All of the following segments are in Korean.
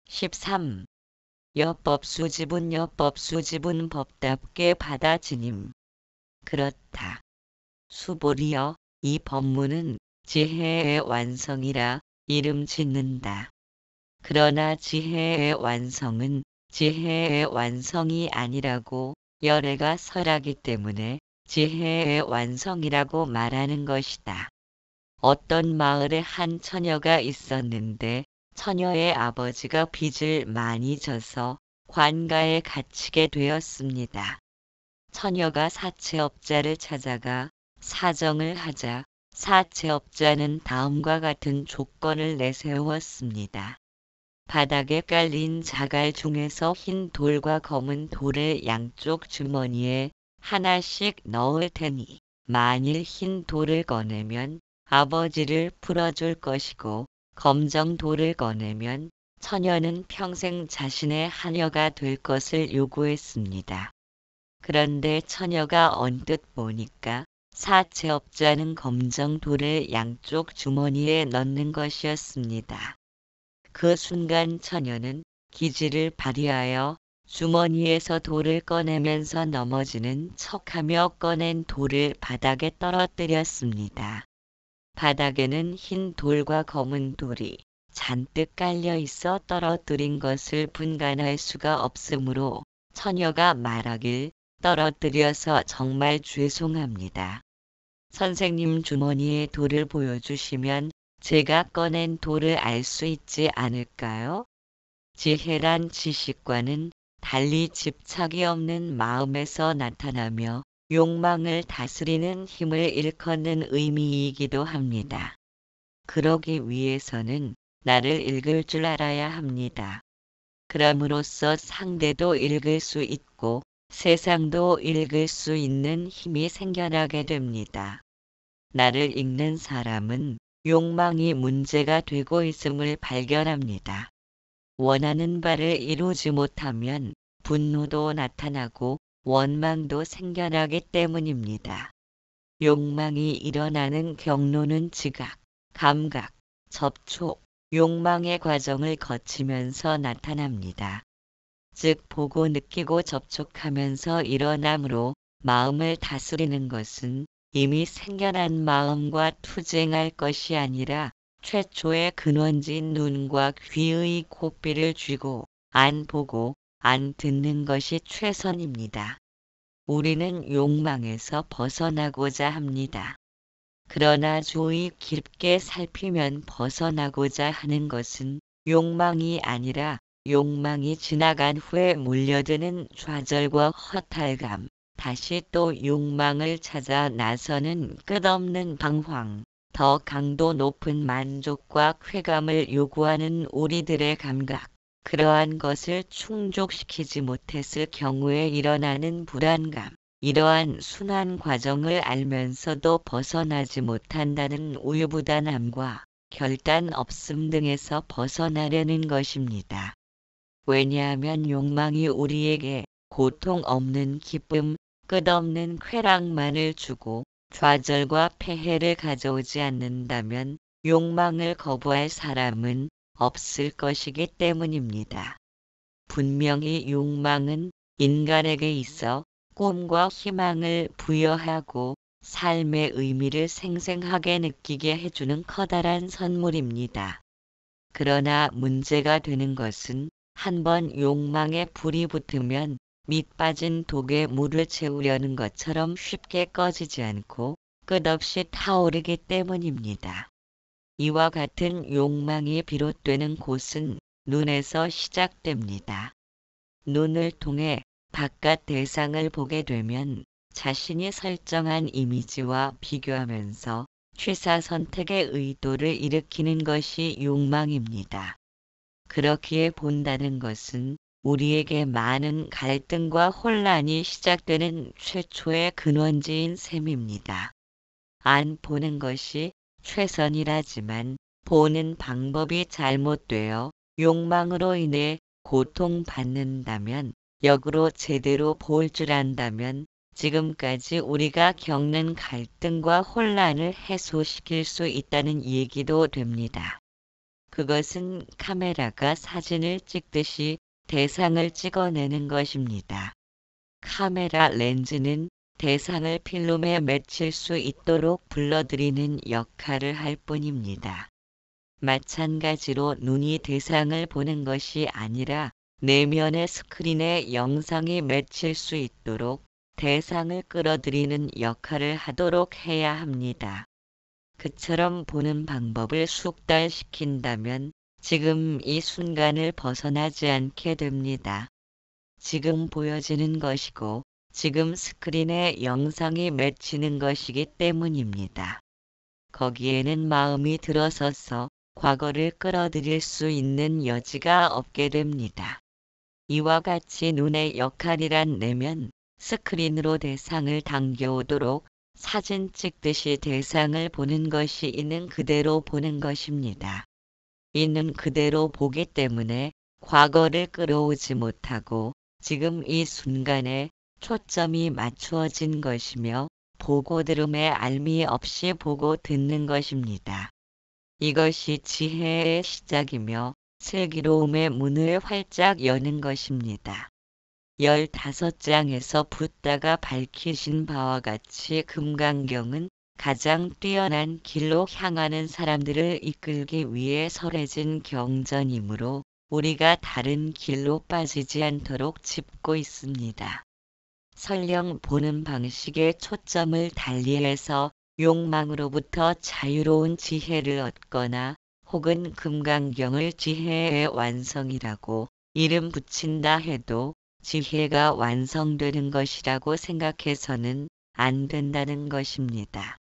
13. 여법수집은 법답게 받아지님. 그렇다. 수보리여, 이 법문은 지혜의 완성이라 이름 짓는다. 그러나 지혜의 완성은 지혜의 완성이 아니라고 열애가 설하기 때문에 지혜의 완성이라고 말하는 것이다. 어떤 마을에 한 처녀가 있었는데 처녀의 아버지가 빚을 많이 져서 관가에 갇히게 되었습니다. 처녀가 사채업자를 찾아가 사정을 하자 사채업자는 다음과 같은 조건을 내세웠습니다. 바닥에 깔린 자갈 중에서 흰 돌과 검은 돌을 양쪽 주머니에 하나씩 넣을 테니 만일 흰 돌을 꺼내면 아버지를 풀어줄 것이고 검정 돌을 꺼내면 처녀는 평생 자신의 하녀가 될 것을 요구했습니다. 그런데 처녀가 언뜻 보니까 사채업자는 검정 돌을 양쪽 주머니에 넣는 것이었습니다. 그 순간 처녀는 기지를 발휘하여 주머니에서 돌을 꺼내면서 넘어지는 척하며 꺼낸 돌을 바닥에 떨어뜨렸습니다. 바닥에는 흰 돌과 검은 돌이 잔뜩 깔려 있어 떨어뜨린 것을 분간할 수가 없으므로 처녀가 말하길 떨어뜨려서 정말 죄송합니다. 선생님 주머니에 돌을 보여주시면 제가 꺼낸 돌을 알 수 있지 않을까요? 지혜란 지식과는 달리 집착이 없는 마음에서 나타나며 욕망을 다스리는 힘을 일컫는 의미이기도 합니다. 그러기 위해서는 나를 읽을 줄 알아야 합니다. 그럼으로써 상대도 읽을 수 있고 세상도 읽을 수 있는 힘이 생겨나게 됩니다. 나를 읽는 사람은 욕망이 문제가 되고 있음을 발견합니다. 원하는 바를 이루지 못하면 분노도 나타나고 원망도 생겨나기 때문입니다. 욕망이 일어나는 경로는 지각, 감각, 접촉, 욕망의 과정을 거치면서 나타납니다. 즉 보고 느끼고 접촉하면서 일어나므로 마음을 다스리는 것은 이미 생겨난 마음과 투쟁할 것이 아니라 최초의 근원진 눈과 귀의 고삐를 쥐고 안 보고 안 듣는 것이 최선입니다. 우리는 욕망에서 벗어나고자 합니다. 그러나 주의 깊게 살피면 벗어나고자 하는 것은 욕망이 아니라 욕망이 지나간 후에 몰려드는 좌절과 허탈감, 다시 또 욕망을 찾아 나서는 끝없는 방황, 더 강도 높은 만족과 쾌감을 요구하는 우리들의 감각, 그러한 것을 충족시키지 못했을 경우에 일어나는 불안감, 이러한 순환 과정을 알면서도 벗어나지 못한다는 우유부단함과 결단 없음 등에서 벗어나려는 것입니다. 왜냐하면 욕망이 우리에게 고통 없는 기쁨, 끝없는 쾌락만을 주고 좌절과 폐해를 가져오지 않는다면 욕망을 거부할 사람은 없을 것이기 때문입니다. 분명히 욕망은 인간에게 있어 꿈과 희망을 부여하고 삶의 의미를 생생하게 느끼게 해주는 커다란 선물입니다. 그러나 문제가 되는 것은 한번 욕망에 불이 붙으면 밑 빠진 독에 물을 채우려는 것처럼 쉽게 꺼지지 않고 끝없이 타오르기 때문입니다. 이와 같은 욕망이 비롯되는 곳은 눈에서 시작됩니다. 눈을 통해 바깥 대상을 보게 되면 자신이 설정한 이미지와 비교하면서 취사 선택의 의도를 일으키는 것이 욕망입니다. 그렇기에 본다는 것은 우리에게 많은 갈등과 혼란이 시작되는 최초의 근원지인 셈입니다. 안 보는 것이 최선이라지만 보는 방법이 잘못되어 욕망으로 인해 고통받는다면 역으로 제대로 볼 줄 안다면 지금까지 우리가 겪는 갈등과 혼란을 해소시킬 수 있다는 얘기도 됩니다. 그것은 카메라가 사진을 찍듯이 대상을 찍어내는 것입니다. 카메라 렌즈는 대상을 필름에 맺힐 수 있도록 불러들이는 역할을 할 뿐입니다. 마찬가지로 눈이 대상을 보는 것이 아니라 내면의 스크린에 영상이 맺힐 수 있도록 대상을 끌어들이는 역할을 하도록 해야 합니다. 그처럼 보는 방법을 숙달시킨다면 지금 이 순간을 벗어나지 않게 됩니다. 지금 보여지는 것이고 지금 스크린에 영상이 맺히는 것이기 때문입니다. 거기에는 마음이 들어서서 과거를 끌어들일 수 있는 여지가 없게 됩니다. 이와 같이 눈의 역할이란 내면 스크린으로 대상을 당겨오도록 사진 찍듯이 대상을 보는 것이 있는 그대로 보는 것입니다. 있는 그대로 보기 때문에 과거를 끌어오지 못하고 지금 이 순간에 초점이 맞추어진 것이며 보고 들음에 알미 없이 보고 듣는 것입니다. 이것이 지혜의 시작이며 슬기로움의 문을 활짝 여는 것입니다. 15장에서 붓다가 밝히신 바와 같이 금강경은 가장 뛰어난 길로 향하는 사람들을 이끌기 위해 설해진 경전이므로 우리가 다른 길로 빠지지 않도록 짚고 있습니다. 설령 보는 방식에 초점을 달리해서 욕망으로부터 자유로운 지혜를 얻거나 혹은 금강경을 지혜의 완성이라고 이름 붙인다 해도 지혜가 완성되는 것이라고 생각해서는 안 된다는 것입니다.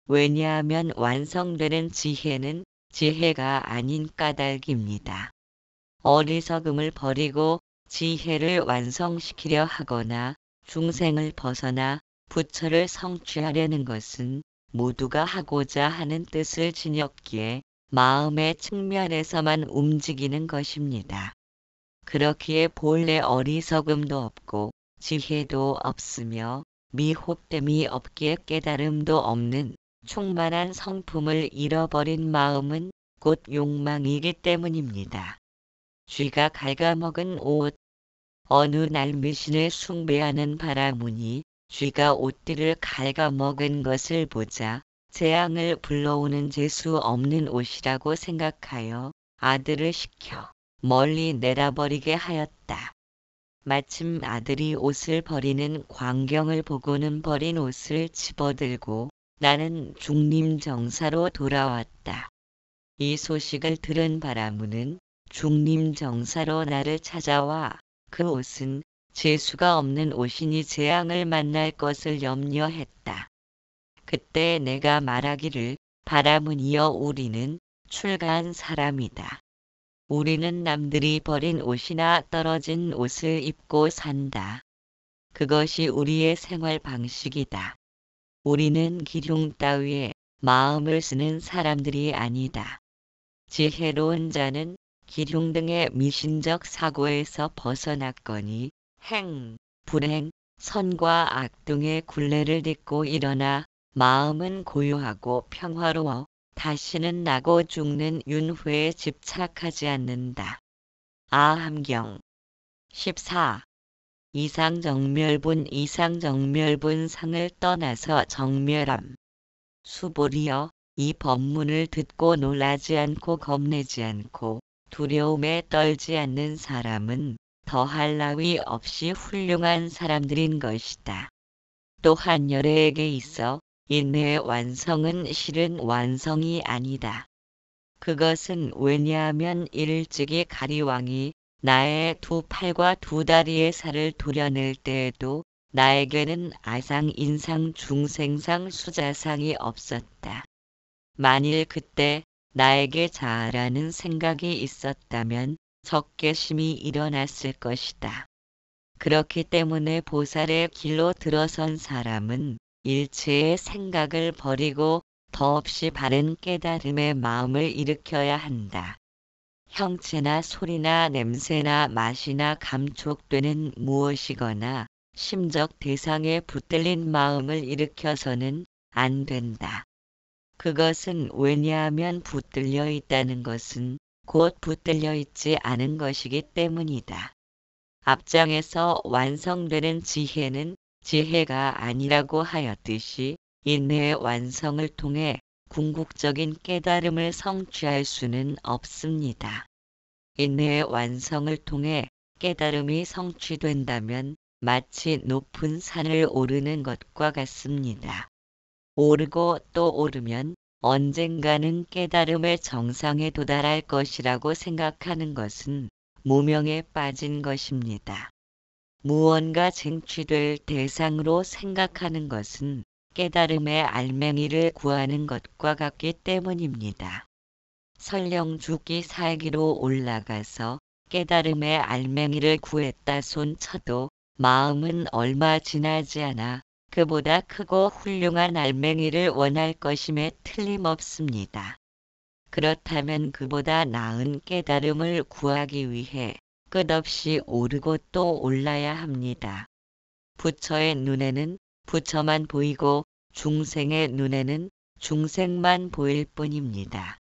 왜냐하면 완성되는 지혜는 지혜가 아닌 까닭입니다. 어리석음을 버리고 지혜를 완성시키려 하거나 중생을 벗어나 부처를 성취하려는 것은 모두가 하고자 하는 뜻을 지녔기에 마음의 측면에서만 움직이는 것입니다. 그렇기에 본래 어리석음도 없고 지혜도 없으며 미혹됨이 없기에 깨달음도 없는 충만한 성품을 잃어버린 마음은 곧 욕망이기 때문입니다. 쥐가 갉아먹은 옷. 어느 날 미신을 숭배하는 바라문이 쥐가 옷들을 갉아먹은 것을 보자 재앙을 불러오는 재수 없는 옷이라고 생각하여 아들을 시켜 멀리 내다버리게 하였다. 마침 아들이 옷을 버리는 광경을 보고는 버린 옷을 집어들고 나는 중림정사로 돌아왔다. 이 소식을 들은 바라문은 중림정사로 나를 찾아와 그 옷은 재수가 없는 옷이니 재앙을 만날 것을 염려했다. 그때 내가 말하기를 바라문이여 우리는 출가한 사람이다. 우리는 남들이 버린 옷이나 떨어진 옷을 입고 산다. 그것이 우리의 생활 방식이다. 우리는 기륭 따위에 마음을 쓰는 사람들이 아니다. 지혜로운 자는 기륭 등의 미신적 사고에서 벗어났거니 행, 불행, 선과 악 등의 굴레를 딛고 일어나 마음은 고요하고 평화로워 다시는 나고 죽는 윤회에 집착하지 않는다. 아함경 14. 이상정멸분 이상정멸분 상을 떠나서 정멸함. 수보리여 이 법문을 듣고 놀라지 않고 겁내지 않고 두려움에 떨지 않는 사람은 더할 나위 없이 훌륭한 사람들인 것이다. 또한 열애에게 있어 인내의 완성은 실은 완성이 아니다. 그것은 왜냐하면 일찍이 가리왕이 나의 두 팔과 두 다리의 살을 도려낼 때에도 나에게는 아상, 인상, 중생상, 수자상이 없었다. 만일 그때 나에게 자아라는 생각이 있었다면 적개심이 일어났을 것이다. 그렇기 때문에 보살의 길로 들어선 사람은 일체의 생각을 버리고 더없이 바른 깨달음의 마음을 일으켜야 한다. 형체나 소리나 냄새나 맛이나 감촉되는 무엇이거나 심적 대상에 붙들린 마음을 일으켜서는 안 된다. 그것은 왜냐하면 붙들려 있다는 것은 곧 붙들려 있지 않은 것이기 때문이다. 앞장에서 완성되는 지혜는 지혜가 아니라고 하였듯이 인내의 완성을 통해 궁극적인 깨달음을 성취할 수는 없습니다. 인내의 완성을 통해 깨달음이 성취된다면 마치 높은 산을 오르는 것과 같습니다. 오르고 또 오르면 언젠가는 깨달음의 정상에 도달할 것이라고 생각하는 것은 무명에 빠진 것입니다. 무언가 쟁취될 대상으로 생각하는 것은 깨달음의 알맹이를 구하는 것과 같기 때문입니다. 설령 죽기 살기로 올라가서 깨달음의 알맹이를 구했다 손쳐도 마음은 얼마 지나지 않아 그보다 크고 훌륭한 알맹이를 원할 것임에 틀림없습니다. 그렇다면 그보다 나은 깨달음을 구하기 위해 끝없이 오르고 또 올라야 합니다. 부처의 눈에는 부처만 보이고 중생의 눈에는 중생만 보일 뿐입니다.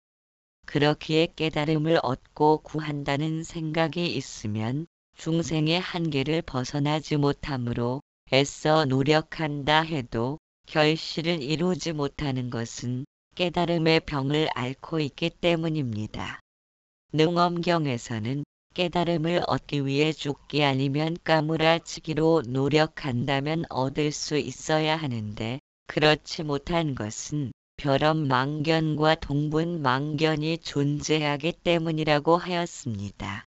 그렇기에 깨달음을 얻고 구한다는 생각이 있으면 중생의 한계를 벗어나지 못하므로 애써 노력한다 해도 결실을 이루지 못하는 것은 깨달음의 병을 앓고 있기 때문입니다. 능엄경에서는 깨달음을 얻기 위해 죽기 아니면 까무라치기로 노력한다면 얻을 수 있어야 하는데 그렇지 못한 것은 벼럼망견과 동분망견이 존재하기 때문이라고 하였습니다.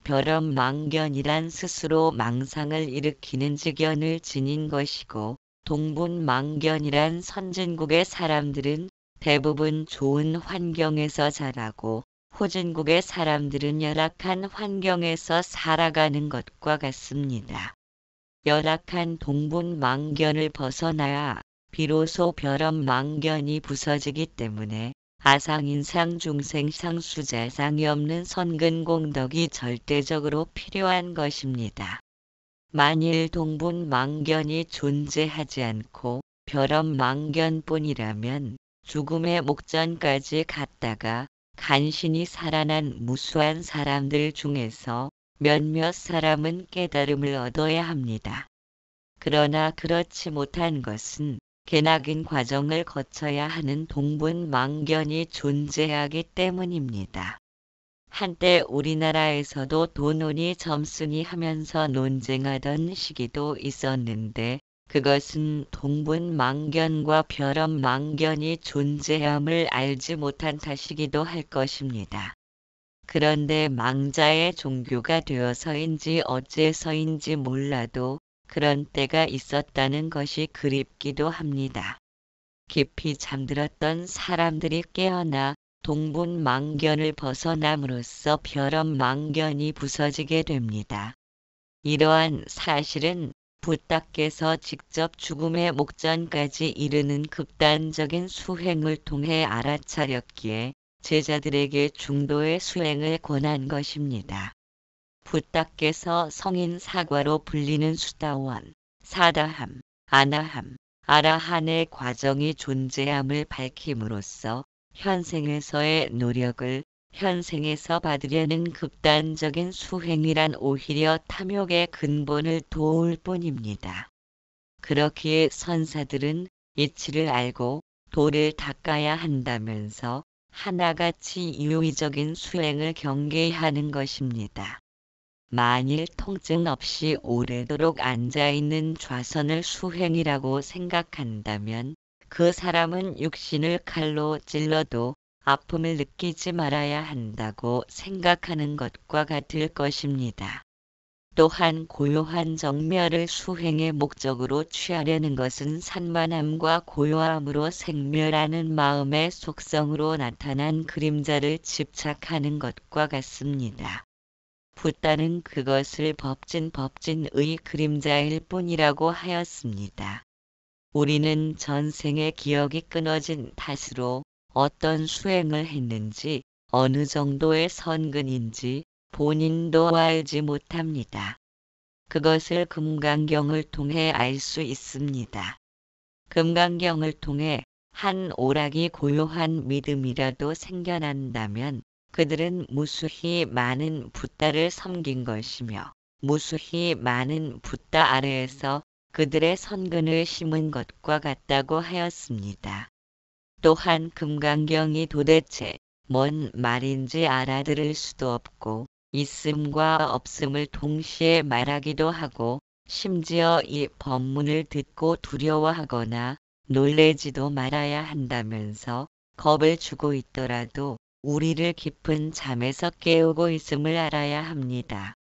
벼럼망견이란 스스로 망상을 일으키는 직연을 지닌 것이고 동분망견이란 선진국의 사람들은 대부분 좋은 환경에서 자라고 후진국의 사람들은 열악한 환경에서 살아가는 것과 같습니다. 열악한 동분망견을 벗어나야 비로소 벼럼망견이 부서지기 때문에 아상인상 중생상 수자상이 없는 선근공덕이 절대적으로 필요한 것입니다. 만일 동분망견이 존재하지 않고 벼럼망견뿐이라면 죽음의 목전까지 갔다가 간신히 살아난 무수한 사람들 중에서 몇몇 사람은 깨달음을 얻어야 합니다. 그러나 그렇지 못한 것은 개나긴 과정을 거쳐야 하는 동분망견이 존재하기 때문입니다. 한때 우리나라에서도 도논이 점승이 하면서 논쟁하던 시기도 있었는데 그것은 동분망견과 벼럼망견이 존재함을 알지 못한 탓이기도 할 것입니다. 그런데 망자의 종교가 되어서인지 어째서인지 몰라도 그런 때가 있었다는 것이 그립기도 합니다. 깊이 잠들었던 사람들이 깨어나 동분망견을 벗어남으로써 벼럼망견이 부서지게 됩니다. 이러한 사실은 부따께서 직접 죽음의 목전까지 이르는 극단적인 수행을 통해 알아차렸기에 제자들에게 중도의 수행을 권한 것입니다. 부따께서 성인 사과로 불리는 수다원, 사다함, 아나함, 아라한의 과정이 존재함을 밝힘으로써 현생에서의 노력을 현생에서 받으려는 극단적인 수행이란 오히려 탐욕의 근본을 도울 뿐입니다. 그렇기에 선사들은 이치를 알고 도를 닦아야 한다면서 하나같이 유의적인 수행을 경계하는 것입니다. 만일 통증 없이 오래도록 앉아있는 좌선을 수행이라고 생각한다면 그 사람은 육신을 칼로 찔러도 아픔을 느끼지 말아야 한다고 생각하는 것과 같을 것입니다. 또한 고요한 정멸을 수행의 목적으로 취하려는 것은 산만함과 고요함으로 생멸하는 마음의 속성으로 나타난 그림자를 집착하는 것과 같습니다. 붓다는 그것을 법진의 그림자일 뿐이라고 하였습니다. 우리는 전생의 기억이 끊어진 탓으로 어떤 수행을 했는지 어느 정도의 선근인지 본인도 알지 못합니다. 그것을 금강경을 통해 알 수 있습니다. 금강경을 통해 한 오락이 고요한 믿음이라도 생겨난다면 그들은 무수히 많은 붓다를 섬긴 것이며 무수히 많은 붓다 아래에서 그들의 선근을 심은 것과 같다고 하였습니다. 또한 금강경이 도대체 뭔 말인지 알아들을 수도 없고 있음과 없음을 동시에 말하기도 하고 심지어 이 법문을 듣고 두려워하거나 놀래지도 말아야 한다면서 겁을 주고 있더라도 우리를 깊은 잠에서 깨우고 있음을 알아야 합니다.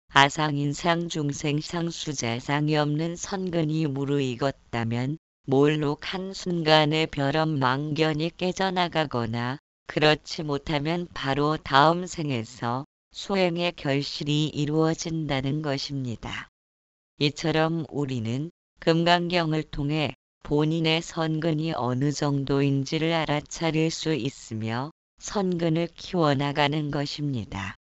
아상인상 중생상 수자상이 없는 선근이 무르익었다면 몰록 한순간에 벼렴망견이 깨져나가거나 그렇지 못하면 바로 다음 생에서 소행의 결실이 이루어진다는 것입니다. 이처럼 우리는 금강경을 통해 본인의 선근이 어느 정도인지를 알아차릴 수 있으며 선근을 키워나가는 것입니다.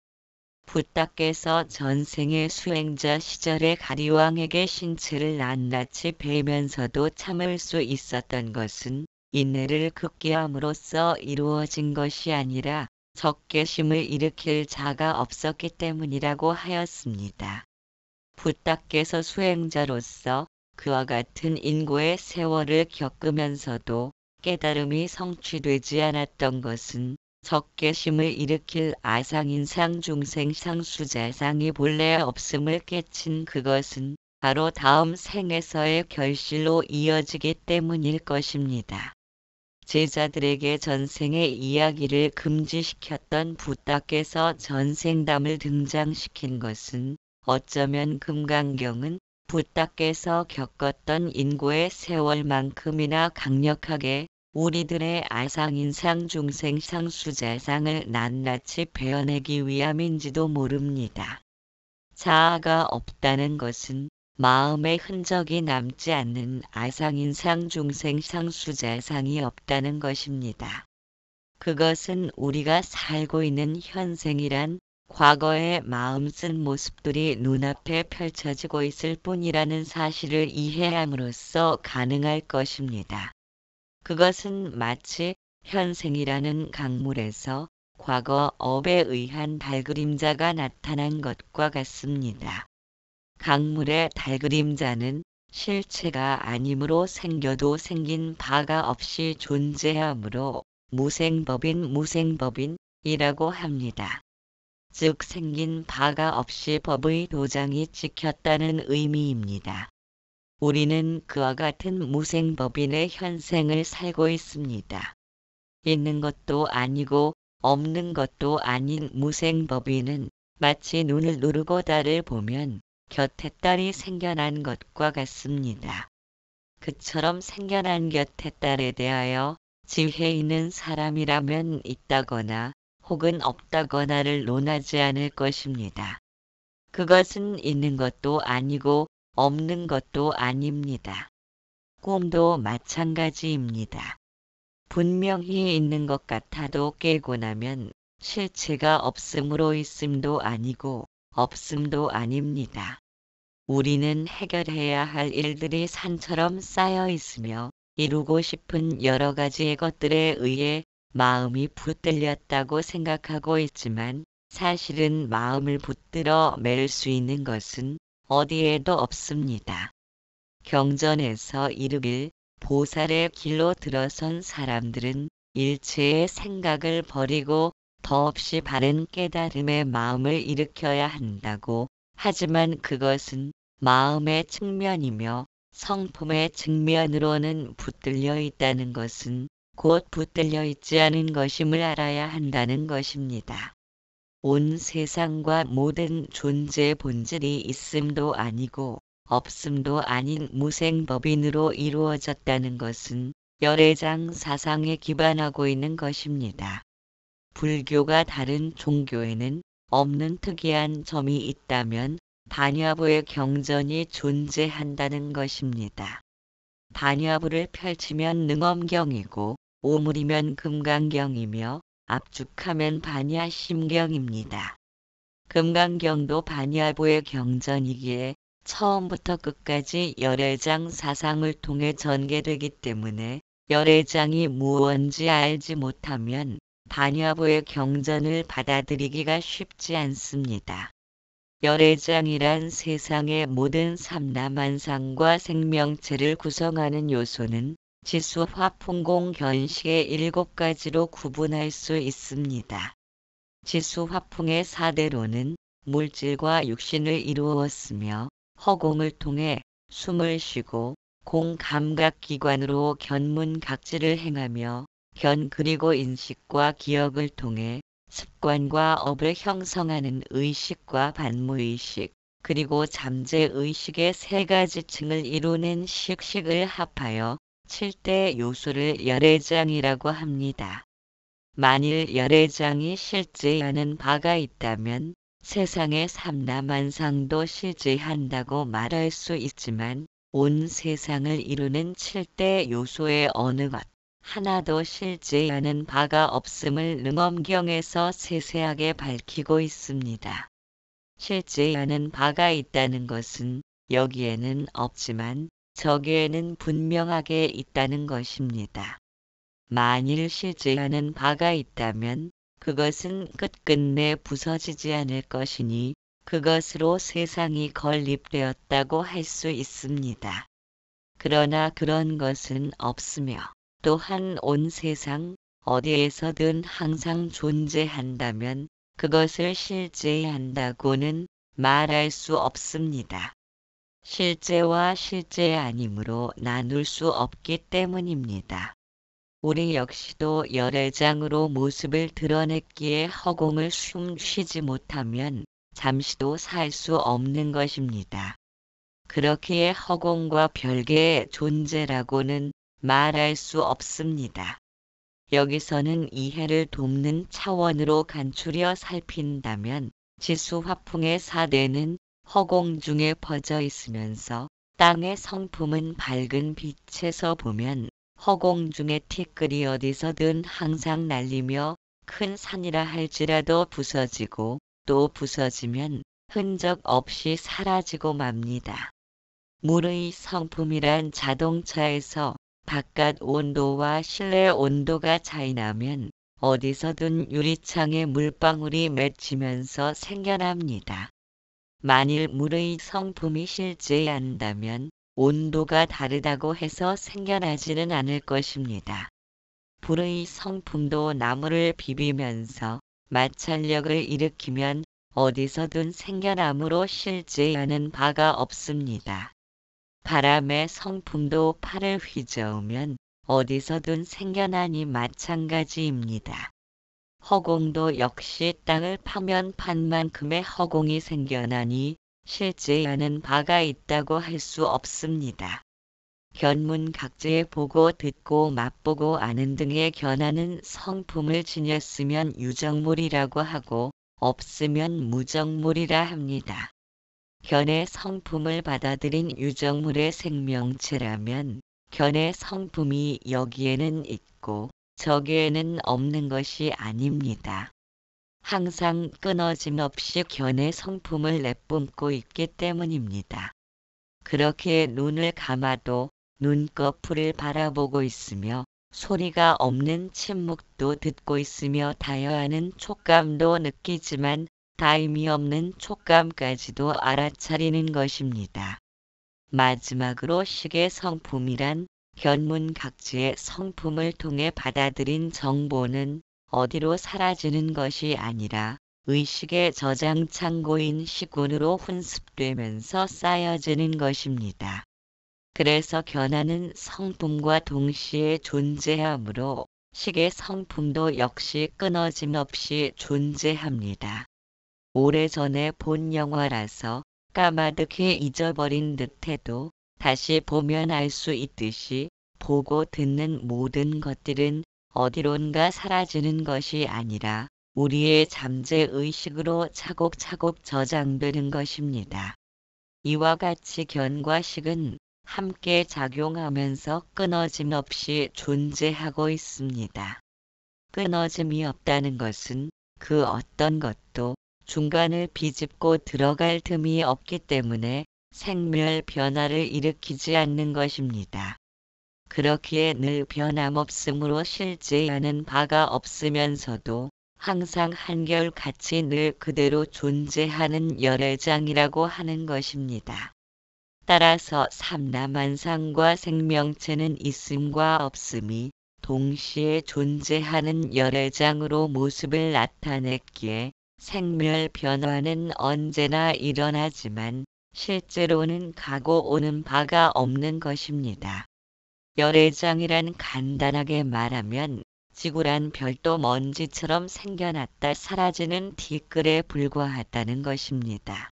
붓다께서 전생의 수행자 시절에 가리왕에게 신체를 낱낱이 베면서도 참을 수 있었던 것은 인내를 극기함으로써 이루어진 것이 아니라 적개심을 일으킬 자가 없었기 때문이라고 하였습니다. 붓다께서 수행자로서 그와 같은 인고의 세월을 겪으면서도 깨달음이 성취되지 않았던 것은 적개심을 일으킬 아상인상 중생상 수자상이 본래 없음을 깨친 그것은 바로 다음 생에서의 결실로 이어지기 때문일 것입니다. 제자들에게 전생의 이야기를 금지시켰던 붓다께서 전생담을 등장시킨 것은 어쩌면 금강경은 붓다께서 겪었던 인고의 세월만큼이나 강력하게 우리들의 아상인상 중생상 수자상을 낱낱이 베어내기 위함인지도 모릅니다. 자아가 없다는 것은 마음의 흔적이 남지 않는 아상인상 중생상 수자상이 없다는 것입니다. 그것은 우리가 살고 있는 현생이란 과거의 마음 쓴 모습들이 눈앞에 펼쳐지고 있을 뿐이라는 사실을 이해함으로써 가능할 것입니다. 그것은 마치 현생이라는 강물에서 과거 업에 의한 달그림자가 나타난 것과 같습니다. 강물의 달그림자는 실체가 아니므로 생겨도 생긴 바가 없이 존재하므로 무생법인이라고 합니다. 즉 생긴 바가 없이 법의 도장이 찍혔다는 의미입니다. 우리는 그와 같은 무생법인의 현생을 살고 있습니다. 있는 것도 아니고 없는 것도 아닌 무생법인은 마치 눈을 누르고 달을 보면 곁에 달이 생겨난 것과 같습니다. 그처럼 생겨난 곁에 달에 대하여 지혜 있는 사람이라면 있다거나 혹은 없다거나를 논하지 않을 것입니다. 그것은 있는 것도 아니고 없는 것도 아닙니다. 꿈도 마찬가지입니다. 분명히 있는 것 같아도 깨고 나면 실체가 없음으로 있음도 아니고 없음도 아닙니다. 우리는 해결해야 할 일들이 산처럼 쌓여 있으며 이루고 싶은 여러 가지의 것들에 의해 마음이 붙들렸다고 생각하고 있지만 사실은 마음을 붙들어 맬 수 있는 것은 어디에도 없습니다. 경전에서 이르길 보살의 길로 들어선 사람들은 일체의 생각을 버리고 더없이 바른 깨달음의 마음을 일으켜야 한다고 하지만 그것은 마음의 측면이며 성품의 측면으로는 붙들려 있다는 것은 곧 붙들려 있지 않은 것임을 알아야 한다는 것입니다. 온 세상과 모든 존재의 본질이 있음도 아니고 없음도 아닌 무생법인으로 이루어졌다는 것은 열애장 사상에 기반하고 있는 것입니다. 불교가 다른 종교에는 없는 특이한 점이 있다면 반야부의 경전이 존재한다는 것입니다. 반야부를 펼치면 능엄경이고 오물이면 금강경이며 압축하면 반야심경입니다. 금강경도 반야부의 경전이기에 처음부터 끝까지 열애장 사상을 통해 전개되기 때문에 열애장이 무언지 알지 못하면 반야부의 경전을 받아들이기가 쉽지 않습니다. 열애장이란 세상의 모든 삼라만상과 생명체를 구성하는 요소는 지수, 화풍공, 견식의 7가지로 구분할 수 있습니다. 지수, 화풍의 4대로는 물질과 육신을 이루었으며 허공을 통해 숨을 쉬고 공 감각기관으로 견문각지를 행하며 견 그리고 인식과 기억을 통해 습관과 업을 형성하는 의식과 반무의식 그리고 잠재의식의 3가지 층을 이루는 식식을 합하여 7대 요소를 열애장이라고 합니다. 만일 열애장이 실제하는 바가 있다면 세상의 삼라만상도 실제한다고 말할 수 있지만 온 세상을 이루는 7대 요소의 어느 것 하나도 실제하는 바가 없음을 능엄경에서 세세하게 밝히고 있습니다. 실제하는 바가 있다는 것은 여기에는 없지만 저기에는 분명하게 있다는 것입니다. 만일 실제하는 바가 있다면 그것은 끝끝내 부서지지 않을 것이니 그것으로 세상이 건립되었다고 할 수 있습니다. 그러나 그런 것은 없으며 또한 온 세상 어디에서든 항상 존재한다면 그것을 실제한다고는 말할 수 없습니다. 실제와 실제 아님으로 나눌 수 없기 때문입니다. 우리 역시도 열애장으로 모습을 드러냈기에 허공을 숨 쉬지 못하면 잠시도 살 수 없는 것입니다. 그렇기에 허공과 별개의 존재라고는 말할 수 없습니다. 여기서는 이해를 돕는 차원으로 간추려 살핀다면 지수 화풍의 4대는 허공 중에 퍼져 있으면서 땅의 성품은 밝은 빛에서 보면 허공 중에 티끌이 어디서든 항상 날리며 큰 산이라 할지라도 부서지고 또 부서지면 흔적 없이 사라지고 맙니다. 물의 성품이란 자동차에서 바깥 온도와 실내 온도가 차이나면 어디서든 유리창에 물방울이 맺히면서 생겨납니다. 만일 물의 성품이 실제한다면 온도가 다르다고 해서 생겨나지는 않을 것입니다. 불의 성품도 나무를 비비면서 마찰력을 일으키면 어디서든 생겨나므로 실제하는 바가 없습니다. 바람의 성품도 팔을 휘저으면 어디서든 생겨나니 마찬가지입니다. 허공도 역시 땅을 파면 판 만큼의 허공이 생겨나니 실제하는 바가 있다고 할 수 없습니다. 견문각지에 보고 듣고 맛보고 아는 등의 견하는 성품을 지녔으면 유정물이라고 하고 없으면 무정물이라 합니다. 견의 성품을 받아들인 유정물의 생명체라면 견의 성품이 여기에는 있고 저기에는 없는 것이 아닙니다. 항상 끊어짐 없이 견의 성품을 내뿜고 있기 때문입니다. 그렇게 눈을 감아도 눈꺼풀을 바라보고 있으며 소리가 없는 침묵도 듣고 있으며 다여하는 촉감도 느끼지만 다임이 없는 촉감까지도 알아차리는 것입니다. 마지막으로 식의 성품이란 견문각지의 성품을 통해 받아들인 정보는 어디로 사라지는 것이 아니라 의식의 저장 창고인 식운으로 훈습되면서 쌓여지는 것입니다. 그래서 견하는 성품과 동시에 존재하므로 식의 성품도 역시 끊어짐 없이 존재합니다. 오래전에 본 영화라서 까마득히 잊어버린 듯해도 다시 보면 알 수 있듯이 보고 듣는 모든 것들은 어디론가 사라지는 것이 아니라 우리의 잠재의식으로 차곡차곡 저장되는 것입니다. 이와 같이 견과 식은 함께 작용하면서 끊어짐 없이 존재하고 있습니다. 끊어짐이 없다는 것은 그 어떤 것도 중간을 비집고 들어갈 틈이 없기 때문에 생멸 변화를 일으키지 않는 것입니다. 그렇기에 늘 변함없으므로 실제하는 바가 없으면서도 항상 한결같이 늘 그대로 존재하는 열애장이라고 하는 것입니다. 따라서 삼라만상과 생명체는 있음과 없음이 동시에 존재하는 열애장으로 모습을 나타냈기에 생멸 변화는 언제나 일어나지만 실제로는 가고 오는 바가 없는 것입니다. 열애장이란 간단하게 말하면 지구란 별도 먼지처럼 생겨났다 사라지는 티끌에 불과하다는 것입니다.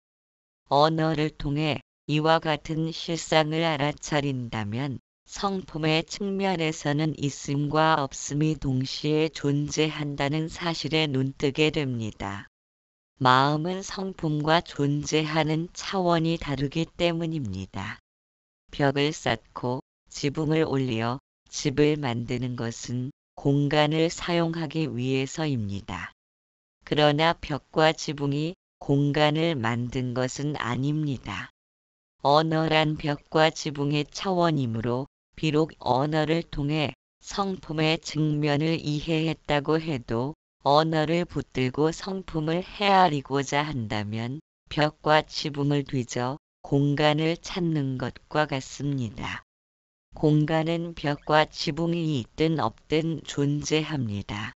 언어를 통해 이와 같은 실상을 알아차린다면 성품의 측면에서는 있음과 없음이 동시에 존재한다는 사실에 눈뜨게 됩니다. 마음은 성품과 존재하는 차원이 다르기 때문입니다. 벽을 쌓고 지붕을 올려 집을 만드는 것은 공간을 사용하기 위해서입니다. 그러나 벽과 지붕이 공간을 만든 것은 아닙니다. 언어란 벽과 지붕의 차원이므로 비록 언어를 통해 성품의 측면을 이해했다고 해도 언어를 붙들고 성품을 헤아리고자 한다면 벽과 지붕을 뒤져 공간을 찾는 것과 같습니다. 공간은 벽과 지붕이 있든 없든 존재합니다.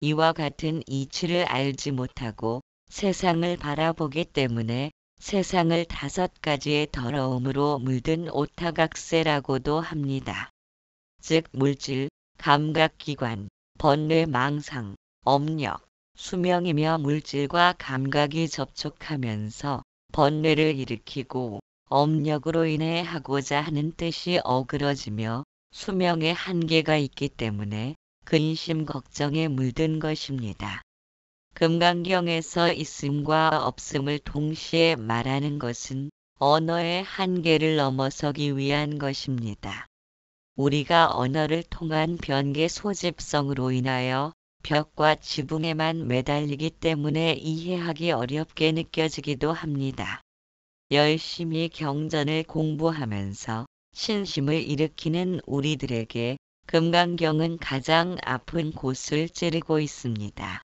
이와 같은 이치를 알지 못하고 세상을 바라보기 때문에 세상을 5가지의 더러움으로 물든 오타각세라고도 합니다. 즉 물질, 감각기관, 번뇌, 망상, 업력, 수명이며 물질과 감각이 접촉하면서 번뇌를 일으키고 업력으로 인해 하고자 하는 뜻이 어그러지며 수명의 한계가 있기 때문에 근심 걱정에 물든 것입니다. 금강경에서 있음과 없음을 동시에 말하는 것은 언어의 한계를 넘어서기 위한 것입니다. 우리가 언어를 통한 변계 소집성으로 인하여 벽과 지붕에만 매달리기 때문에 이해하기 어렵게 느껴지기도 합니다. 열심히 경전을 공부하면서 신심을 일으키는 우리들에게 금강경은 가장 아픈 곳을 찌르고 있습니다.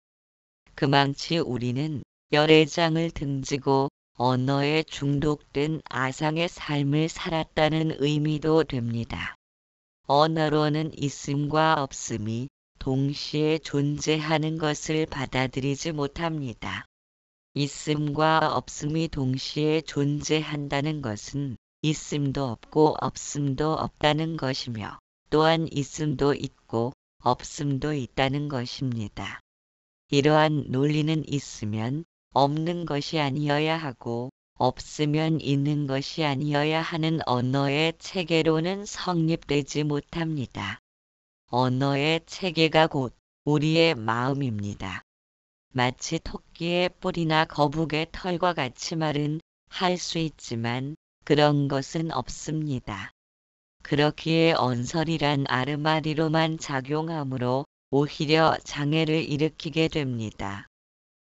그망치 우리는 열애장을 등지고 언어에 중독된 아상의 삶을 살았다는 의미도 됩니다. 언어로는 있음과 없음이 동시에 존재하는 것을 받아들이지 못합니다. 있음과 없음이 동시에 존재한다는 것은 있음도 없고 없음도 없다는 것이며 또한 있음도 있고 없음도 있다는 것입니다. 이러한 논리는 있으면 없는 것이 아니어야 하고 없으면 있는 것이 아니어야 하는 언어의 체계로는 성립되지 못합니다. 언어의 체계가 곧 우리의 마음입니다. 마치 토끼의 뿔이나 거북의 털과 같이 말은 할 수 있지만 그런 것은 없습니다. 그렇기에 언설이란 아르마리로만 작용하므로 오히려 장애를 일으키게 됩니다.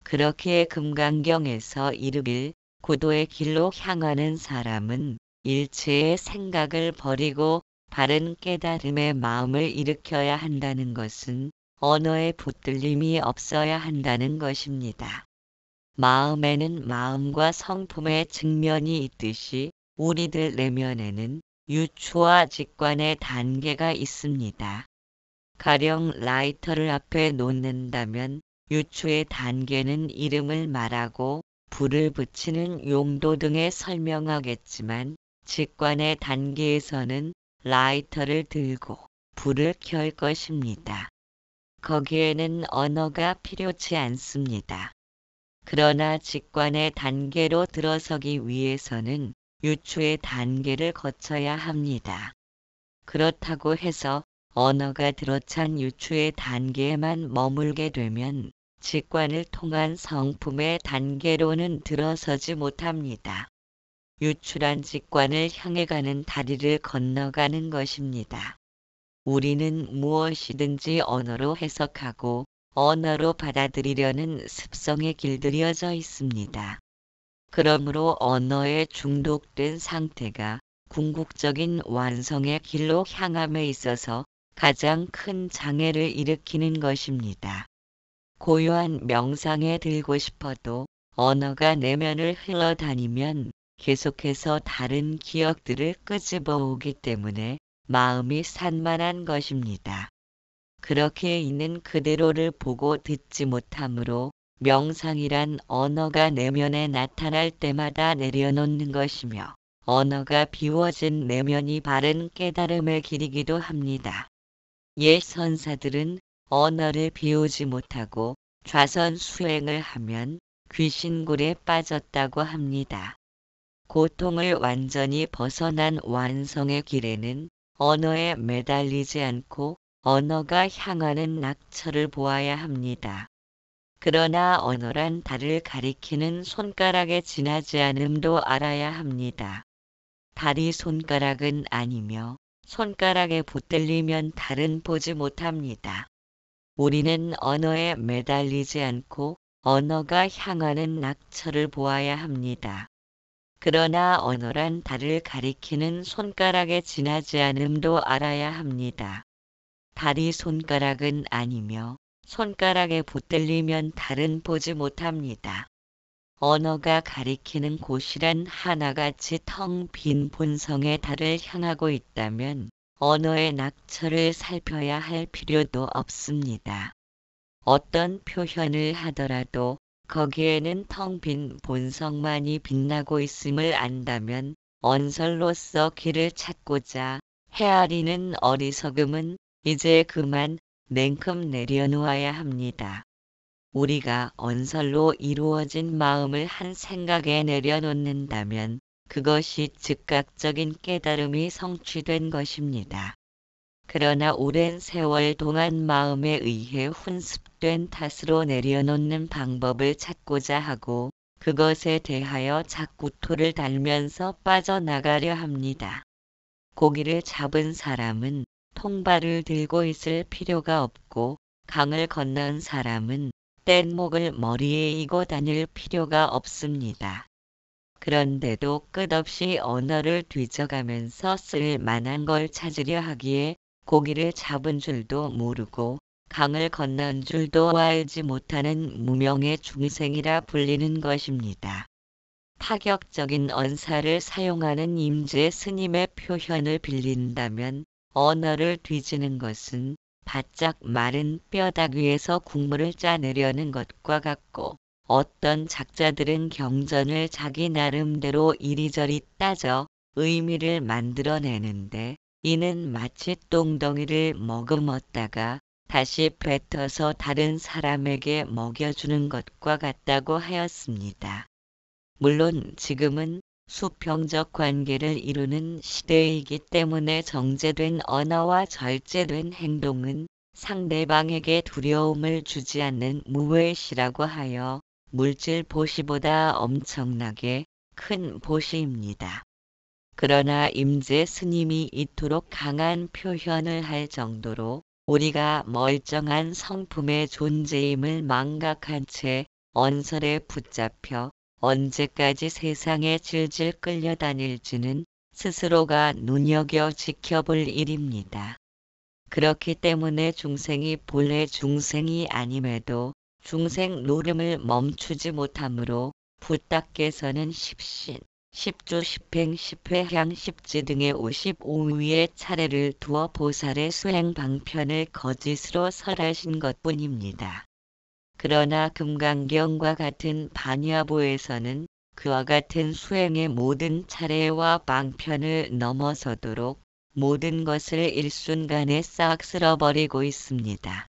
그렇기에 금강경에서 이르길 고도의 길로 향하는 사람은 일체의 생각을 버리고 바른 깨달음의 마음을 일으켜야 한다는 것은 언어에 붙들림이 없어야 한다는 것입니다. 마음에는 마음과 성품의 측면이 있듯이 우리들 내면에는 유추와 직관의 단계가 있습니다. 가령 라이터를 앞에 놓는다면 유추의 단계는 이름을 말하고 불을 붙이는 용도 등에 설명하겠지만 직관의 단계에서는 라이터를 들고 불을 켤 것입니다. 거기에는 언어가 필요치 않습니다. 그러나 직관의 단계로 들어서기 위해서는 유추의 단계를 거쳐야 합니다. 그렇다고 해서 언어가 들어찬 유추의 단계에만 머물게 되면 직관을 통한 성품의 단계로는 들어서지 못합니다. 유추란 직관을 향해 가는 다리를 건너가는 것입니다. 우리는 무엇이든지 언어로 해석하고 언어로 받아들이려는 습성에 길들여져 있습니다. 그러므로 언어에 중독된 상태가 궁극적인 완성의 길로 향함에 있어서 가장 큰 장애를 일으키는 것입니다. 고요한 명상에 들고 싶어도 언어가 내면을 흘러다니면 계속해서 다른 기억들을 끄집어 오기 때문에 마음이 산만한 것입니다. 그렇게 있는 그대로를 보고 듣지 못하므로 명상이란 언어가 내면에 나타날 때마다 내려놓는 것이며 언어가 비워진 내면이 바른 깨달음의 길이기도 합니다. 옛 선사들은 언어를 비우지 못하고 좌선 수행을 하면 귀신굴에 빠졌다고 합니다. 고통을 완전히 벗어난 완성의 길에는 언어에 매달리지 않고 언어가 향하는 낙처를 보아야 합니다. 그러나 언어란 달을 가리키는 손가락에 지나지 않음도 알아야 합니다. 달이 손가락은 아니며 손가락에 붙들리면 달은 보지 못합니다. 우리는 언어에 매달리지 않고 언어가 향하는 낙처를 보아야 합니다. 그러나 언어란 달을 가리키는 손가락에 지나지 않음도 알아야 합니다. 달이 손가락은 아니며 손가락에 붙들리면 달은 보지 못합니다. 언어가 가리키는 곳이란 하나같이 텅 빈 본성의 달을 향하고 있다면 언어의 낙처를 살펴야 할 필요도 없습니다. 어떤 표현을 하더라도 거기에는 텅 빈 본성만이 빛나고 있음을 안다면 언설로서 길을 찾고자 헤아리는 어리석음은 이제 그만 냉큼 내려놓아야 합니다. 우리가 언설로 이루어진 마음을 한 생각에 내려놓는다면 그것이 즉각적인 깨달음이 성취된 것입니다. 그러나 오랜 세월 동안 마음에 의해 훈습된 탓으로 내려놓는 방법을 찾고자 하고 그것에 대하여 자꾸 토를 달면서 빠져나가려 합니다. 고기를 잡은 사람은 통발을 들고 있을 필요가 없고 강을 건넌 사람은 뗏목을 머리에 이고 다닐 필요가 없습니다. 그런데도 끝없이 언어를 뒤져가면서 쓸 만한 걸 찾으려 하기에 고기를 잡은 줄도 모르고 강을 건넌 줄도 알지 못하는 무명의 중생이라 불리는 것입니다. 파격적인 언사를 사용하는 임재 스님의 표현을 빌린다면 언어를 뒤지는 것은 바짝 마른 뼈다귀 위에서 국물을 짜내려는 것과 같고 어떤 작자들은 경전을 자기 나름대로 이리저리 따져 의미를 만들어내는데 이는 마치 똥덩이를 머금었다가 다시 뱉어서 다른 사람에게 먹여주는 것과 같다고 하였습니다. 물론 지금은 수평적 관계를 이루는 시대이기 때문에 정제된 언어와 절제된 행동은 상대방에게 두려움을 주지 않는 무외시라고 하여 물질 보시보다 엄청나게 큰 보시입니다. 그러나 임재 스님이 이토록 강한 표현을 할 정도로 우리가 멀쩡한 성품의 존재임을 망각한 채 언설에 붙잡혀 언제까지 세상에 질질 끌려다닐지는 스스로가 눈여겨 지켜볼 일입니다. 그렇기 때문에 중생이 본래 중생이 아님에도 중생 노름을 멈추지 못하므로 부탁께서는 십신, 십주, 십행, 십회향, 십지 등의 55위의 차례를 두어 보살의 수행 방편을 거짓으로 설하신 것뿐입니다. 그러나 금강경과 같은 반야보에서는 그와 같은 수행의 모든 차례와 방편을 넘어서도록 모든 것을 일순간에 싹 쓸어버리고 있습니다.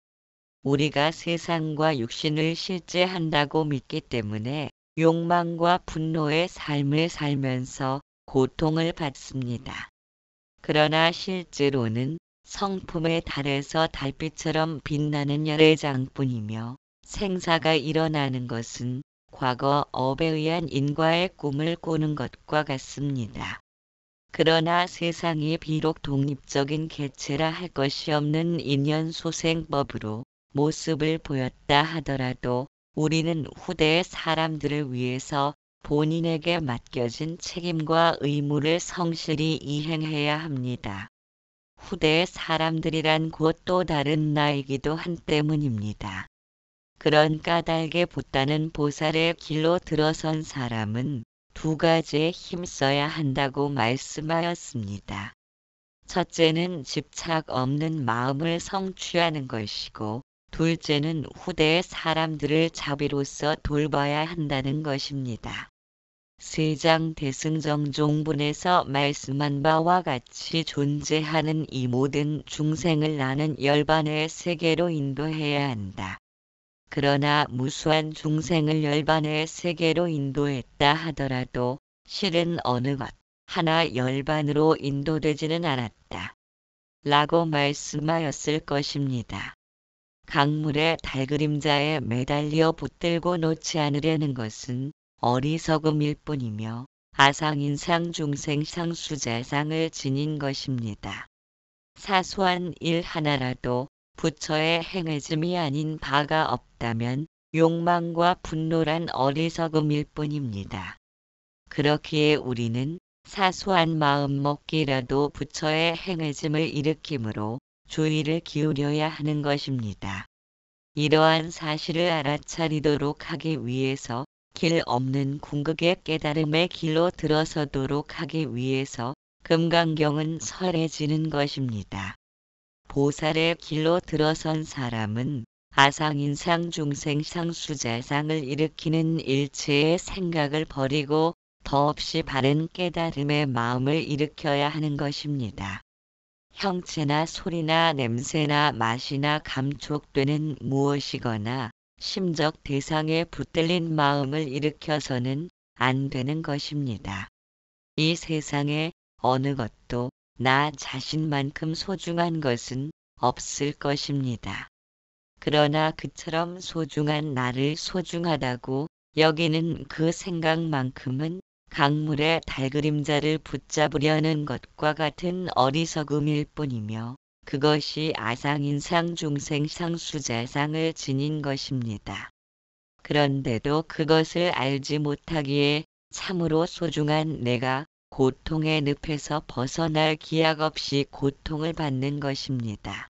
우리가 세상과 육신을 실제한다고 믿기 때문에 욕망과 분노의 삶을 살면서 고통을 받습니다. 그러나 실제로는 성품의 달에서 달빛처럼 빛나는 열애장뿐이며 생사가 일어나는 것은 과거 업에 의한 인과의 꿈을 꾸는 것과 같습니다. 그러나 세상이 비록 독립적인 개체라 할 것이 없는 인연소생법으로 모습을 보였다 하더라도 우리는 후대의 사람들을 위해서 본인에게 맡겨진 책임과 의무를 성실히 이행해야 합니다. 후대의 사람들이란 곧 또 다른 나이기도 한 때문입니다. 그런 까닭에 붙다는 보살의 길로 들어선 사람은 두 가지에 힘써야 한다고 말씀하였습니다. 첫째는 집착 없는 마음을 성취하는 것이고, 둘째는 후대의 사람들을 자비로서 돌봐야 한다는 것입니다. 세장 대승정종분에서 말씀한 바와 같이 존재하는 이 모든 중생을 나는 열반의 세계로 인도해야 한다. 그러나 무수한 중생을 열반의 세계로 인도했다 하더라도 실은 어느 것 하나 열반으로 인도되지는 않았다. 라고 말씀하였을 것입니다. 강물의 달그림자에 매달려 붙들고 놓지 않으려는 것은 어리석음일 뿐이며 아상인상 중생상수자상을 지닌 것입니다. 사소한 일 하나라도 부처의 행해짐이 아닌 바가 없다면 욕망과 분노란 어리석음일 뿐입니다. 그렇기에 우리는 사소한 마음먹기라도 부처의 행해짐을 일으키므로 주의를 기울여야 하는 것입니다. 이러한 사실을 알아차리도록 하기 위해서 길 없는 궁극의 깨달음의 길로 들어서도록 하기 위해서 금강경은 설해지는 것입니다. 보살의 길로 들어선 사람은 아상인상 중생상수자상을 일으키는 일체의 생각을 버리고 더없이 바른 깨달음의 마음을 일으켜야 하는 것입니다. 형체나 소리나 냄새나 맛이나 감촉되는 무엇이거나 심적 대상에 붙들린 마음을 일으켜서는 안 되는 것입니다. 이 세상에 어느 것도 나 자신만큼 소중한 것은 없을 것입니다. 그러나 그처럼 소중한 나를 소중하다고 여기는 그 생각만큼은 강물의 달그림자를 붙잡으려는 것과 같은 어리석음일 뿐이며 그것이 아상인상 중생상수자상을 지닌 것입니다. 그런데도 그것을 알지 못하기에 참으로 소중한 내가 고통의 늪에서 벗어날 기약 없이 고통을 받는 것입니다.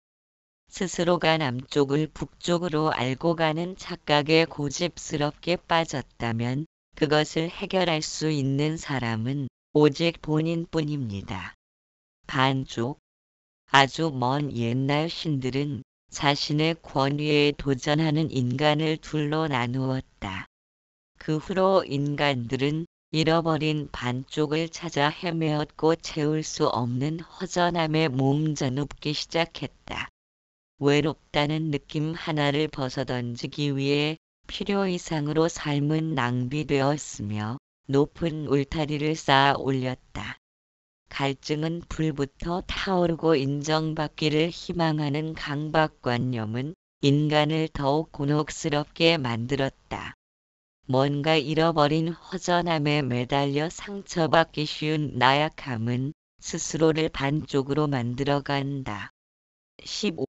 스스로가 남쪽을 북쪽으로 알고 가는 착각에 고집스럽게 빠졌다면 그것을 해결할 수 있는 사람은 오직 본인뿐입니다. 반쪽. 아주 먼 옛날 신들은 자신의 권위에 도전하는 인간을 둘로 나누었다. 그 후로 인간들은 잃어버린 반쪽을 찾아 헤매었고 채울 수 없는 허전함에 몸져눕기 시작했다. 외롭다는 느낌 하나를 벗어던지기 위해 필요 이상으로 삶은 낭비되었으며 높은 울타리를 쌓아 올렸다. 갈증은 불부터 타오르고 인정받기를 희망하는 강박관념은 인간을 더욱 곤혹스럽게 만들었다. 뭔가 잃어버린 허전함에 매달려 상처받기 쉬운 나약함은 스스로를 반쪽으로 만들어간다. 15.